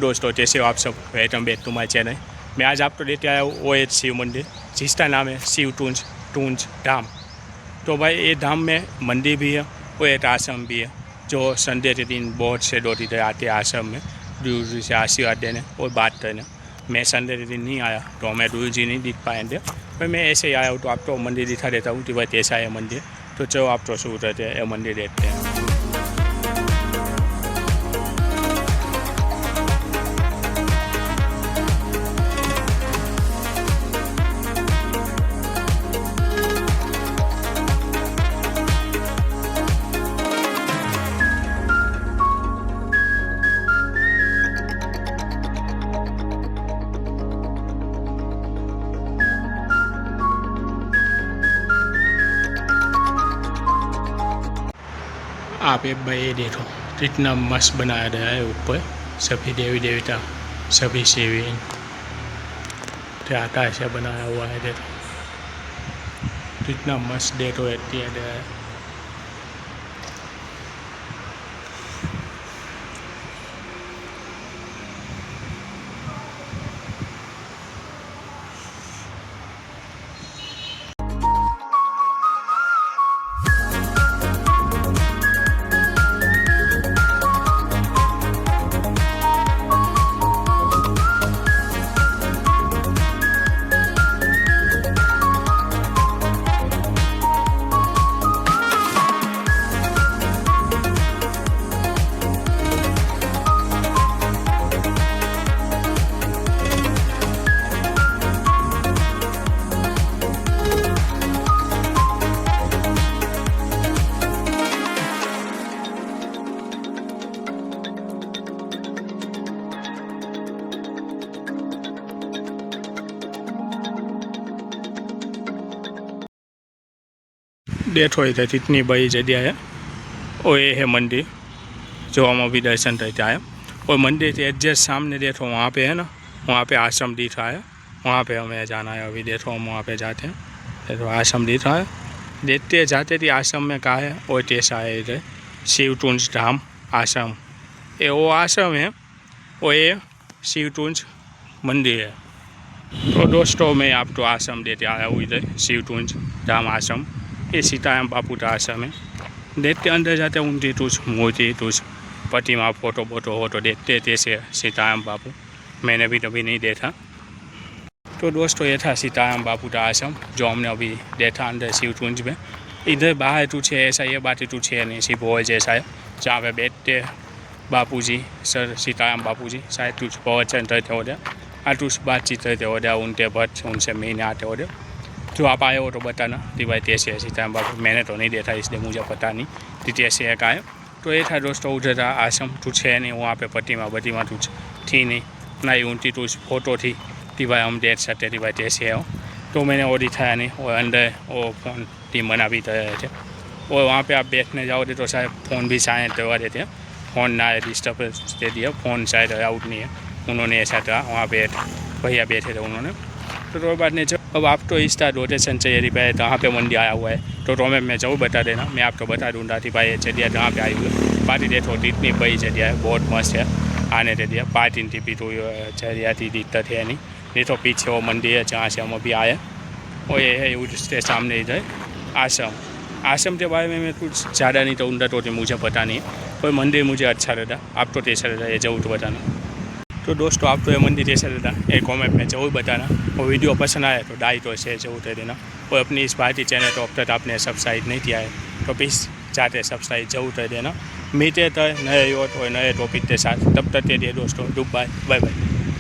दोस्तों, जैसे हो आप सब, welcome back to my channel. मैं आज आपको लेते आया हूँ OH शिव मंदिर, जिसका नाम है शिव टूंज धाम। तो भाई ये धाम में मंदिर भी है और एक आश्रम भी है, जो संडे के दिन बहुत से लोग इधर आते हैं आश्रम में गुरु जी से आशीर्वाद देने और बात करने। मैं संडे के दिन नहीं आया तो हमें गुरु जी नहीं दिख पाएंगे, पर मैं ऐसे ही आया हूँ तो आपको मंदिर दिखा देता हूँ कि भाई कैसा है मंदिर। तो चलो आपको शुरू करते हैं, मंदिर देखते हैं। आप एक भाई ये देखो, कितना मस्त बनाया गया है। ऊपर सभी देवी देवता, सभी शिवलिंग आकाश से बनाया हुआ है। देखो कितना मस्त डेकोरेट किया गया है। देखो इधर कितनी बड़ी जगह है और ये है मंदिर जो हम अभी दर्शन करते आए। और मंदिर के एग्जैक्ट सामने देखो, वहाँ पे है ना, वहाँ पे आश्रम दिख रहा है। वहाँ पे हमें जाना है। अभी देखो हम वहाँ पे जाते हैं। देखो आश्रम दिख रहा है, देखते जाते थे आश्रम में कहाँ है और कैसा है। इधर शिव टूंज धाम आश्रम, ये वो आश्रम है और ये शिव टूंज मंदिर है। तो दोस्तों, मैं आपको आश्रम देते आया हूँ। इधर शिव टूंज धाम आश्रम, ये सीताराम बापू का आश्रम है। देखते अंदर जाते हैं, उनकी कुछ मूर्ति, कुछ प्रतिमा, फोटो हो तो देखते जैसे सीताराम बापू। मैंने भी कभी नहीं देखा। तो दोस्तों, ये था सीताराम बापू का आश्रम जो हमने अभी देखा अंदर शिव टूंज में। इधर बाहर कुछ है ऐसा, ये बात कुछ है नहीं, सिर्फ हॉल जैसा है जहाँ पे बैठते बापू जी, सर सीताराम बापू जी शायद कुछ प्रवचन करते हो और कुछ बातचीत करते हो, उनके भक्त उनसे मिलने आते हो। जो आप आए हो तो बताना कि भाई कैसे है सीताराम बापू। मैंने तो नहीं देखा, इसलिए मुझे पता नहीं कि कैसे है का है। तो ये था दोस्तों, उधर था आश्रम, कुछ है नहीं वहाँ पे, प्रतिमा कुछ थी नहीं, ना ही उनकी कुछ फोटो थी कि भाई हम देख सकते थे भाई कैसे हो। तो मैंने वो दिखाया नहीं। और अंदर वो फ़ोन की मना भी कर रहे थे। और वहाँ पे आप बैठने जाओगे तो शायद फ़ोन भी शायद करवा देते हैं। फ़ोन ना डिस्टर्ब दे दिया, फ़ोन शायद अलाउड नहीं है। उन्होंने ऐसा कहा, वहाँ पे भैया बैठे थे उन्होंने। तो कोई बात नहीं। अब आप तो इसका रोटेशन चाहिए थी भाई, कहाँ पे मंदिर आया हुआ है तो हमें मैं जरूर बता देना, मैं आपको बता दूँगा कि भाई जगह जहाँ पे आई हुई है। पार्टी देखो इतनी बड़ी जगह है, बहुत मस्त है। आने दे दिया पार्टी भी तो जगह की दिक्कत है नहीं तो पीछे वो मंदिर है जहाँ से हम अभी आए। और ये है उसके सामने इधर आश्रम के बारे में मैं कुछ ज़्यादा नहीं तो उनका तो मुझे पता नहीं है, पर मंदिर मुझे अच्छा लगा। आपको कैसा लगा ये जरूर बताना। तो दोस्तों, आपको ये मंदिर कैसा लगा एक कमेंट में जरूर बताना। और वीडियो पसंद आए तो लाइक और शेयर जरूर कर देना। और अपनी इस भारतीय चैनल को अब तक आपने सब्सक्राइब नहीं किया है तो प्लीज़ जाते सब्सक्राइब जरूर कर देना। मिलते हैं नए और नए टॉपिक के साथ, तब तक के लिए दोस्तों गुड बाय, बाय बाय।